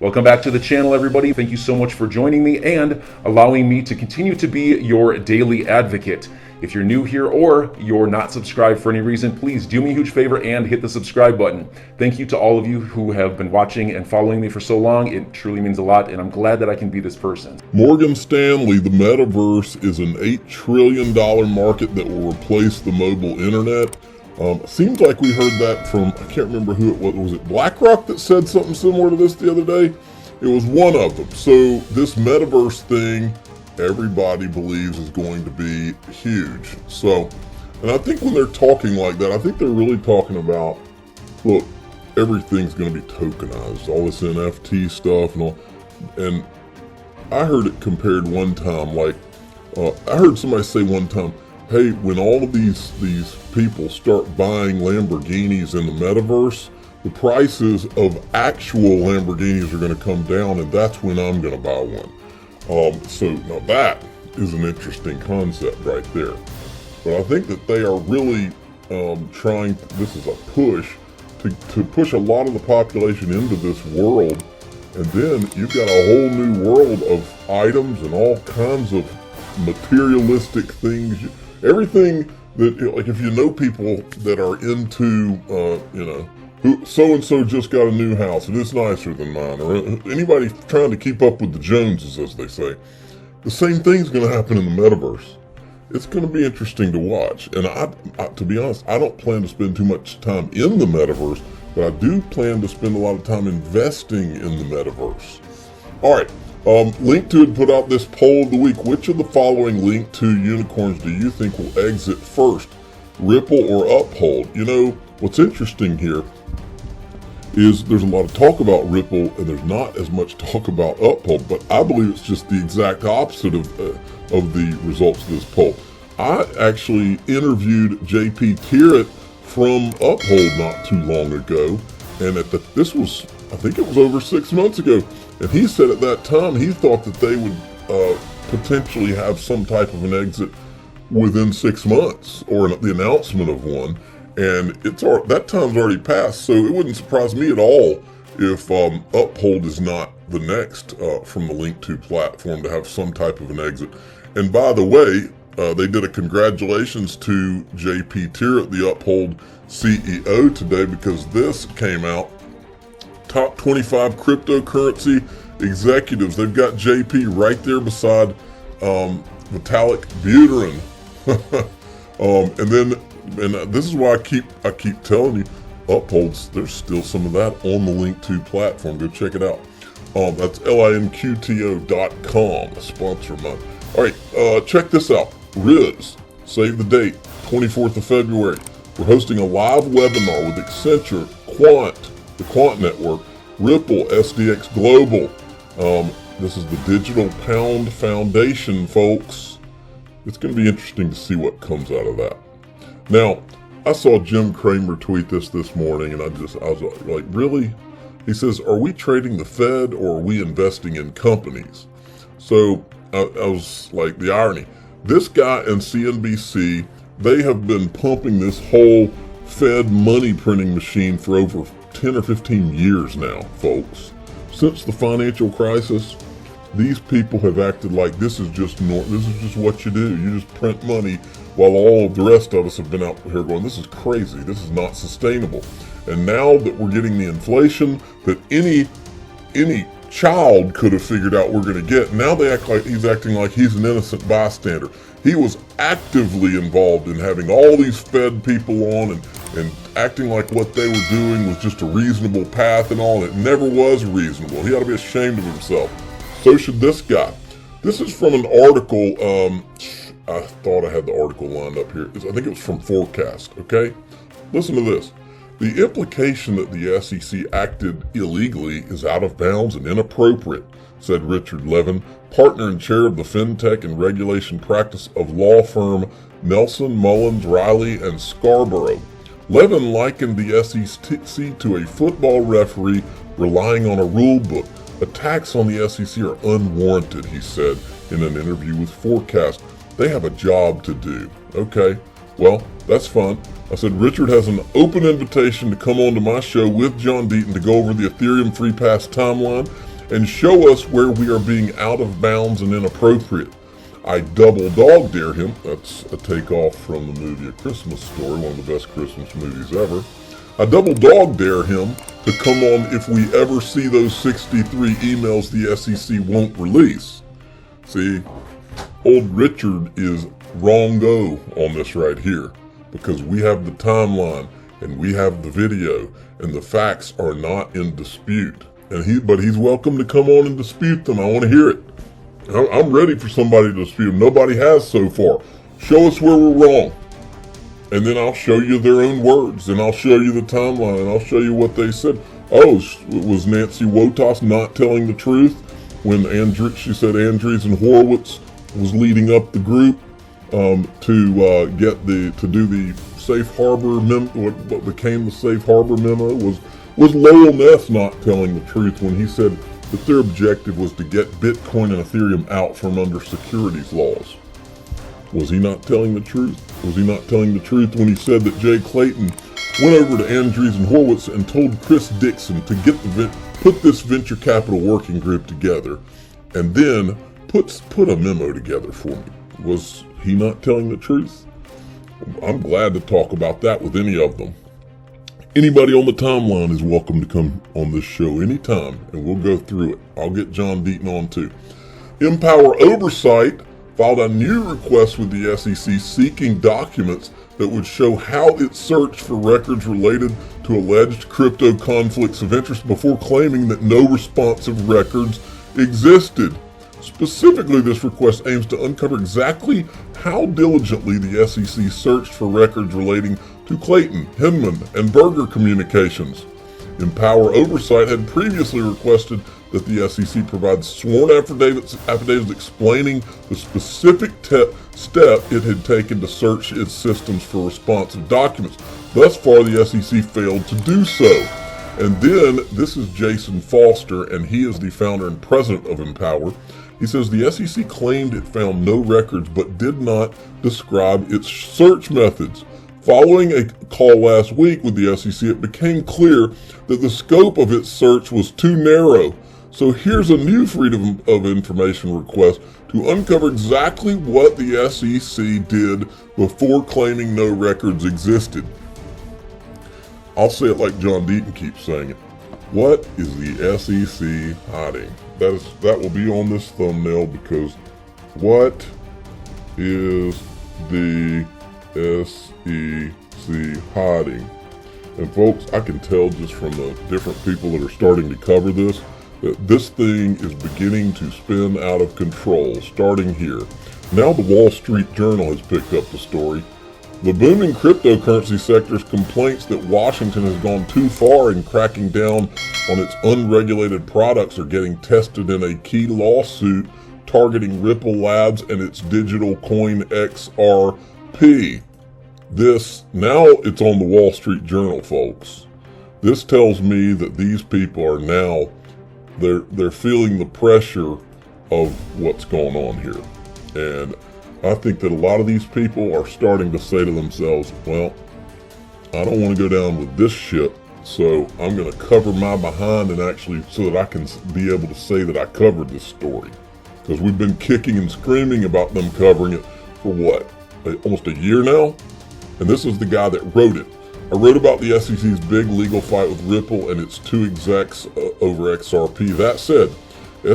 Welcome back to the channel, everybody. Thank you so much for joining me and allowing me to continue to be your daily advocate. If you're new here or you're not subscribed for any reason, please do me a huge favor and hit the subscribe button. Thank you to all of you who have been watching and following me for so long. It truly means a lot, and I'm glad that I can be this person. Morgan Stanley, the metaverse is an $8 trillion market that will replace the mobile internet. Seems like we heard that from, I can't remember who it was. Was it BlackRock that said something similar to this the other day? It was one of them. So this metaverse thing, everybody believes is going to be huge. So, and I think when they're talking like that, I think they're really talking about, look, everything's going to be tokenized, all this NFT stuff and all. And I heard it compared one time, like, I heard somebody say one time, hey, when all of these people start buying Lamborghinis in the metaverse, the prices of actual Lamborghinis are going to come down, and that's when I'm going to buy one. So now that is an interesting concept right there. But I think that they are really trying, this is a push, to push a lot of the population into this world. And then you've got a whole new world of items and all kinds of materialistic things. Everything that, like, if you know people that are into, who so-and-so just got a new house and it's nicer than mine, or anybody trying to keep up with the Joneses, as they say, the same thing's going to happen in the metaverse. It's going to be interesting to watch. And I, to be honest, I don't plan to spend too much time in the metaverse, but I do plan to spend a lot of time investing in the metaverse. All right. Linked put out this poll of the week. Which of the following linked to unicorns do you think will exit first? Ripple or Uphold? You know, what's interesting here is there's a lot of talk about Ripple and there's not as much talk about Uphold, but I believe it's just the exact opposite of the results of this poll. I actually interviewed JP Terrett from Uphold not too long ago, and this was, I think it was over 6 months ago, and he said at that time he thought that they would potentially have some type of an exit within 6 months, or the announcement of one, and that time's already passed, so it wouldn't surprise me at all if Uphold is not the next from the Link2 platform to have some type of an exit. And by the way, they did a congratulations to JP Terrett, the Uphold CEO, today, because this came out. Top 25 cryptocurrency executives. They've got JP right there beside Vitalik Buterin. And this is why I keep telling you, Upholds, there's still some of that on the Link2 platform. Go check it out. That's linqto.com, a sponsor of mine. All right, check this out. Riz, save the date, 24th of February. We're hosting a live webinar with Accenture, the Quant Network, Ripple, SDX Global. This is the Digital Pound Foundation, folks. It's going to be interesting to see what comes out of that. Now, I saw Jim Cramer tweet this morning, and I was like, really? He says, are we trading the Fed or are we investing in companies? So I was like, the irony. This guy and CNBC, they have been pumping this whole Fed money printing machine for over 10 or 15 years now, folks. Since the financial crisis, these people have acted like this is just what you do. You just print money, while all of the rest of us have been out here going, this is crazy. This is not sustainable. And now that we're getting the inflation that any child could have figured out we're going to get, now they act like he's acting like he's an innocent bystander. He was actively involved in having all these Fed people on and acting like what they were doing was just a reasonable path and all. And it never was reasonable. He ought to be ashamed of himself. So should this guy. This is from an article. I thought I had the article lined up here. I think it was from Forecast, okay? Listen to this. The implication that the SEC acted illegally is out of bounds and inappropriate, said Richard Levin, partner and chair of the FinTech and Regulation Practice of law firm Nelson, Mullins, Riley, and Scarborough. Levin likened the SEC to a football referee relying on a rule book. Attacks on the SEC are unwarranted, he said in an interview with Forecast. They have a job to do. Okay, well, that's fun. I said, Richard has an open invitation to come on to my show with John Deaton to go over the Ethereum Free Pass timeline and show us where we are being out of bounds and inappropriate. I double dog dare him. That's a takeoff from the movie A Christmas Story, one of the best Christmas movies ever. I double dog dare him to come on if we ever see those 63 emails the SEC won't release. See, old Richard is wrong-go on this right here, because we have the timeline and we have the video and the facts are not in dispute. But he's welcome to come on and dispute them. I want to hear it. I'm ready for somebody to dispute them. Nobody has so far. Show us where we're wrong. And then I'll show you their own words, and I'll show you the timeline, and I'll show you what they said. Oh, was Nancy Wotas not telling the truth when she said Andreessen Horowitz was leading up the group to do the safe harbor memo? What became the safe harbor memo was Lowell Ness not telling the truth when he said that their objective was to get Bitcoin and Ethereum out from under securities laws? Was he not telling the truth? Was he not telling the truth when he said that Jay Clayton went over to Andreessen Horowitz and told Chris Dixon to put this venture capital working group together and then put a memo together for me? Was he not telling the truth? I'm glad to talk about that with any of them. Anybody on the timeline is welcome to come on this show anytime, and we'll go through it. I'll get John Deaton on too. Empower Oversight filed a new request with the SEC seeking documents that would show how it searched for records related to alleged crypto conflicts of interest before claiming that no responsive records existed. Specifically, this request aims to uncover exactly how diligently the SEC searched for records relating to Clayton, Hinman, and Berger communications. Empower Oversight had previously requested that the SEC provide sworn affidavits explaining the specific step it had taken to search its systems for responsive documents. Thus far, the SEC failed to do so. And then, this is Jason Foster, and he is the founder and president of Empower. He says the SEC claimed it found no records but did not describe its search methods. Following a call last week with the SEC, it became clear that the scope of its search was too narrow. So here's a new Freedom of Information request to uncover exactly what the SEC did before claiming no records existed. I'll say it like John Deaton keeps saying it. What is the SEC hiding? That will be on this thumbnail, because what is the SEC hiding? And folks, I can tell just from the different people that are starting to cover this, that this thing is beginning to spin out of control, starting here. Now the Wall Street Journal has picked up the story. The booming cryptocurrency sector's complaints that Washington has gone too far in cracking down on its unregulated products are getting tested in a key lawsuit targeting Ripple Labs and its digital coin XRP. Now it's on the Wall Street Journal, folks. This tells me that these people are now, they're feeling the pressure of what's going on here. And I think that a lot of these people are starting to say to themselves, well, I don't want to go down with this ship, so I'm going to cover my behind and actually so that I can be able to say that I covered this story. Because we've been kicking and screaming about them covering it for what, almost a year now? And this is the guy that wrote it. I wrote about the SEC's big legal fight with Ripple and its two execs over XRP. That said,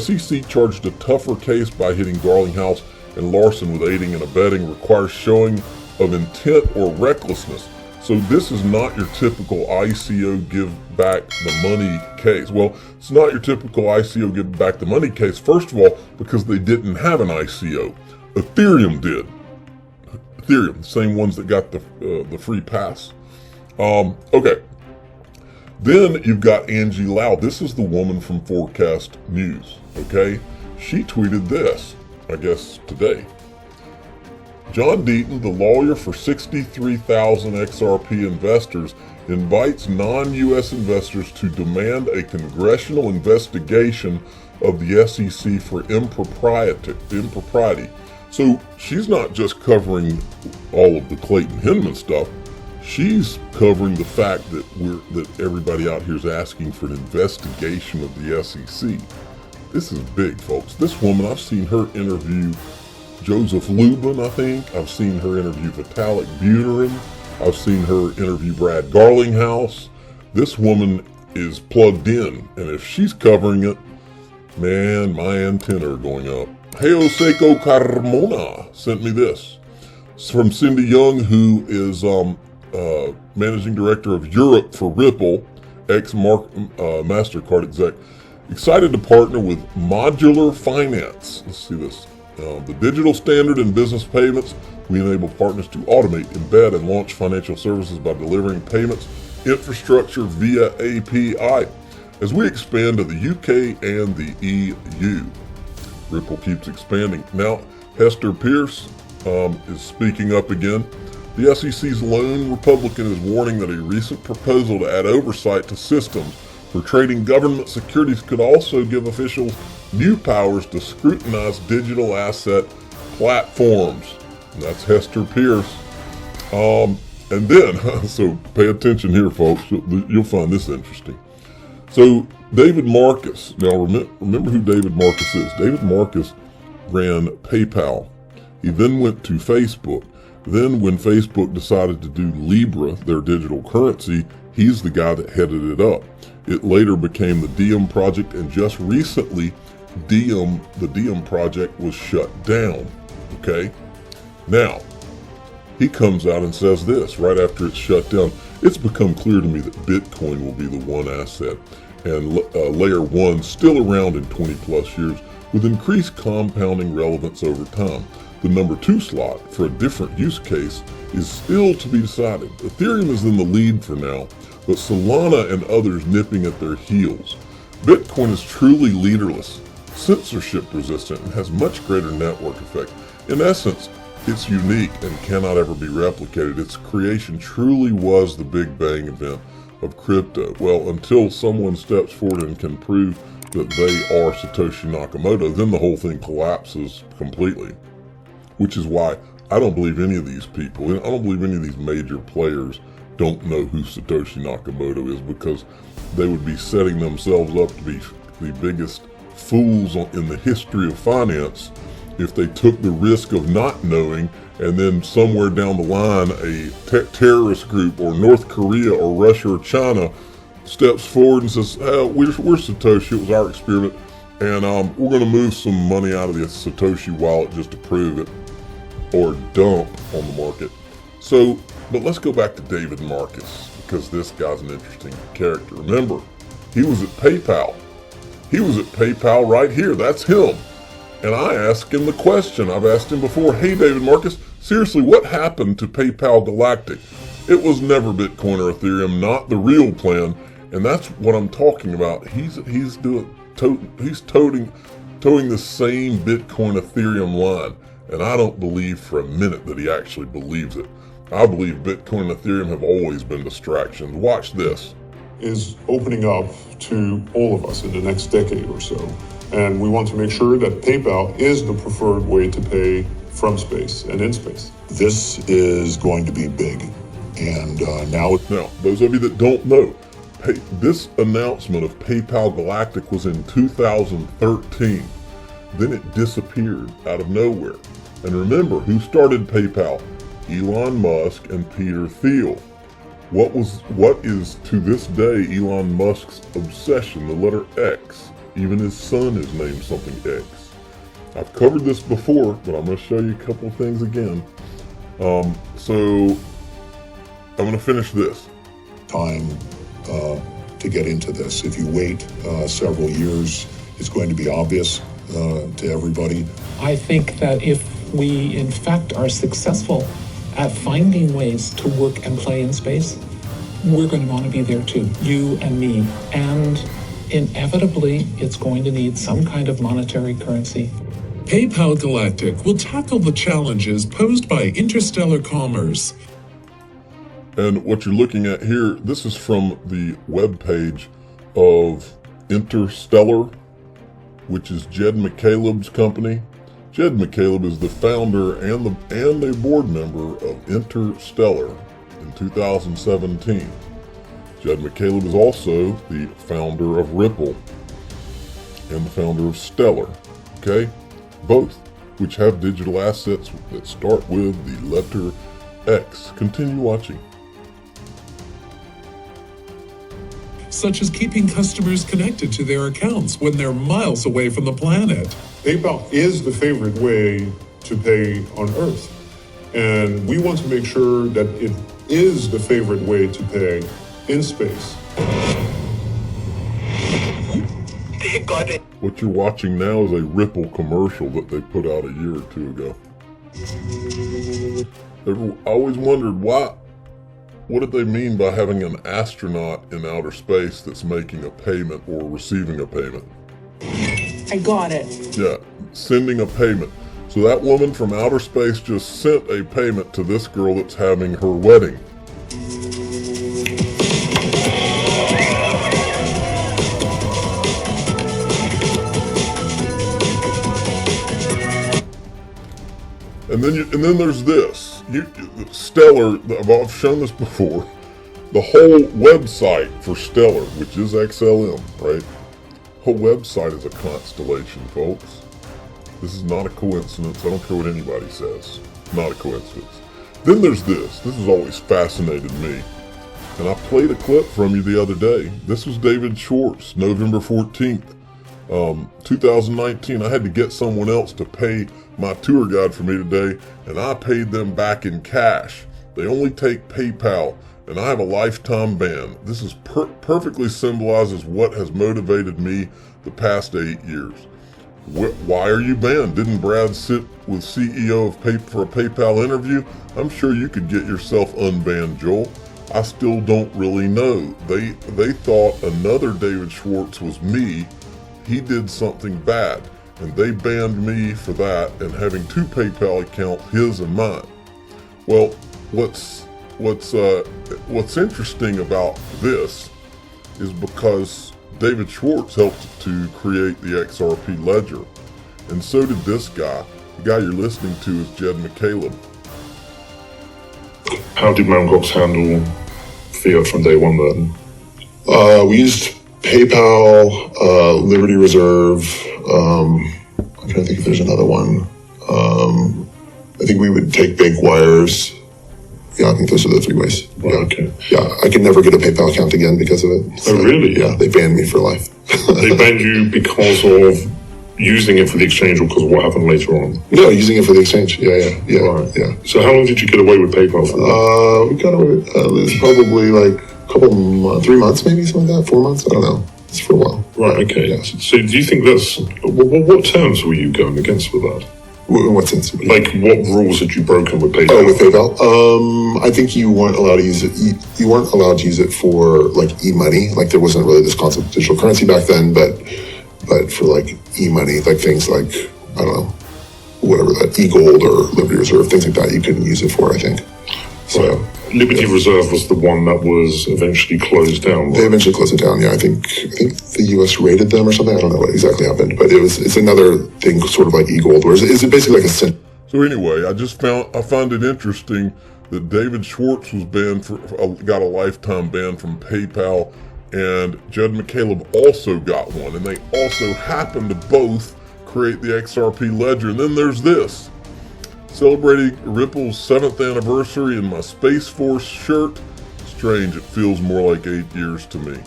SEC charged a tougher case by hitting Garlinghouse and Larson with aiding and abetting requires showing of intent or recklessness. So this is not your typical ICO give back the money case. Well, it's not your typical ICO give back the money case, first of all, because they didn't have an ICO. Ethereum did. Ethereum, the same ones that got the free pass. Okay. Then you've got Angie Lau. This is the woman from Forecast News, okay? She tweeted this, I guess today. John Deaton, the lawyer for 63,000 XRP investors, invites non-U.S. investors to demand a congressional investigation of the SEC for impropriety. So she's not just covering all of the Clayton Hinman stuff. She's covering the fact that everybody out here is asking for an investigation of the SEC. This is big, folks. This woman, I've seen her interview Joseph Lubin, I think. I've seen her interview Vitalik Buterin. I've seen her interview Brad Garlinghouse. This woman is plugged in, and if she's covering it, man, my antenna are going up. Heo Seiko Carmona sent me this. It's from Cindy Young, who is managing director of Europe for Ripple, MasterCard exec. Excited to partner with Modular Finance. Let's see this. The digital standard in business payments. We enable partners to automate, embed, and launch financial services by delivering payments infrastructure via API as we expand to the UK and the EU. Ripple keeps expanding. Now, Hester Pierce is speaking up again. The SEC's lone Republican is warning that a recent proposal to add oversight to systems for trading government securities could also give officials new powers to scrutinize digital asset platforms. And that's Hester Pierce. And then, so pay attention here, folks. You'll find this interesting. So David Marcus. Now remember who David Marcus is. David Marcus ran PayPal. He then went to Facebook. Then when Facebook decided to do Libra, their digital currency, he's the guy that headed it up. It later became the Diem project, and just recently, the Diem project was shut down. Okay? Now, he comes out and says this right after it's shut down. It's become clear to me that Bitcoin will be the one asset, and layer one still around in 20 plus years with increased compounding relevance over time. The number 2 slot for a different use case is still to be decided. Ethereum is in the lead for now, but Solana and others nipping at their heels. Bitcoin is truly leaderless, censorship resistant, and has much greater network effect. In essence, it's unique and cannot ever be replicated. Its creation truly was the Big Bang event of crypto. Well, until someone steps forward and can prove that they are Satoshi Nakamoto, then the whole thing collapses completely. Which is why I don't believe any of these people, and I don't believe any of these major players don't know who Satoshi Nakamoto is, because they would be setting themselves up to be the biggest fools in the history of finance if they took the risk of not knowing, and then somewhere down the line a terrorist group or North Korea or Russia or China steps forward and says, we're Satoshi, it was our experiment, and we're going to move some money out of the Satoshi wallet just to prove it, or dump on the market. So, but let's go back to David Marcus, because this guy's an interesting character. Remember, he was at PayPal. He was at PayPal right here. That's him. And I asked him the question I've asked him before. Hey, David Marcus, seriously, what happened to PayPal Galactic? It was never Bitcoin or Ethereum, not the real plan. And that's what I'm talking about. He's toting the same Bitcoin Ethereum line. And I don't believe for a minute that he actually believes it. I believe Bitcoin and Ethereum have always been distractions. Watch this. Is opening up to all of us in the next decade or so. And we want to make sure that PayPal is the preferred way to pay from space and in space. This is going to be big. And now, those of you that don't know, this announcement of PayPal Galactic was in 2013. Then it disappeared out of nowhere. And remember, who started PayPal? Elon Musk and Peter Thiel. What is to this day Elon Musk's obsession? The letter X. Even his son is named something X. I've covered this before, but I'm going to show you a couple of things again. So I'm going to finish this. Time to get into this. If you wait several years, it's going to be obvious to everybody. I think that if we in fact are successful at finding ways to work and play in space, we're going to want to be there too, you and me. And inevitably, it's going to need some kind of monetary currency. PayPal Galactic will tackle the challenges posed by interstellar commerce. And what you're looking at here, this is from the webpage of Interstellar, which is Jed McCaleb's company. Jed McCaleb is the founder and a board member of Interstellar in 2017. Jed McCaleb is also the founder of Ripple. and the founder of Stellar, okay? Both, which have digital assets that start with the letter X. Continue watching. Such as keeping customers connected to their accounts when they're miles away from the planet. PayPal is the favorite way to pay on Earth. And we want to make sure that it is the favorite way to pay in space. What you're watching now is a Ripple commercial that they put out a year or two ago. I always wondered what did they mean by having an astronaut in outer space that's making a payment or receiving a payment? I got it. Yeah, sending a payment. So that woman from outer space just sent a payment to this girl that's having her wedding. And then there's this. Stellar, I've shown this before. The whole website for Stellar, which is XLM, right? Whole website is a constellation, folks. This is not a coincidence. I don't care what anybody says. Not a coincidence. Then there's this. This has always fascinated me. And I played a clip from you the other day. This was David Schwartz, November 14th, 2019. I had to get someone else to pay my tour guide for me today, and I paid them back in cash. They only take PayPal, and I have a lifetime ban. This is perfectly symbolizes what has motivated me the past 8 years. Why are you banned? Didn't Brad sit with CEO of for a PayPal interview? I'm sure you could get yourself unbanned, Joel. I still don't really know. They thought another David Schwartz was me. He did something bad, and they banned me for that and having two PayPal accounts, his and mine. Well, what's interesting about this is because David Schwartz helped to create the XRP ledger, and so did this guy. The guy you're listening to is Jed McCaleb. How did Mt. Gox handle fiat from day one then? We used PayPal, Liberty Reserve. I'm trying to think if there's another one. I think we would take bank wires. Yeah, I think those are the three ways. Well, yeah. okay. Yeah, I could never get a PayPal account again because of it. Oh, really? Yeah, they banned me for life. They banned you because of using it for the exchange or because of what happened later on? No, using it for the exchange. Yeah. Right. Yeah. So how long did you get away with PayPal for that? We got away, it's probably like a couple, 3 months maybe, something like that, 4 months, I don't know. It's for a while. Right, okay. Yeah. So do you think that's, what terms were you going against with that? In what sense? Like, what rules had you broken with PayPal? Oh, with PayPal? I think you weren't allowed to use it. You weren't allowed to use it for like e-money. Like there wasn't really this concept of digital currency back then, but for like e-money, like things like, I don't know, whatever that e-gold or Liberty Reserve, things like that, you couldn't use it for, I think. So right. Liberty Reserve was the one that was eventually closed down. Right? They eventually closed it down. Yeah, I think the U.S. raided them or something. I don't know what exactly happened, but it's another thing, sort of like e-gold, where it's basically like a cent. So anyway, I found it interesting that David Schwartz was banned got a lifetime ban from PayPal, and Jed McCaleb also got one, and they also happened to both create the XRP ledger. And then there's this. Celebrating Ripple's 7th anniversary in my Space Force shirt. Strange, it feels more like 8 years to me.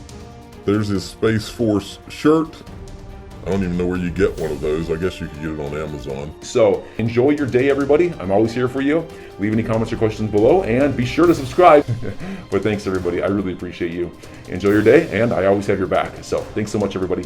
There's his Space Force shirt. I don't even know where you get one of those. I guess you could get it on Amazon. So enjoy your day, everybody. I'm always here for you. Leave any comments or questions below, and be sure to subscribe. But thanks, everybody. I really appreciate you. Enjoy your day, and I always have your back. So thanks so much, everybody.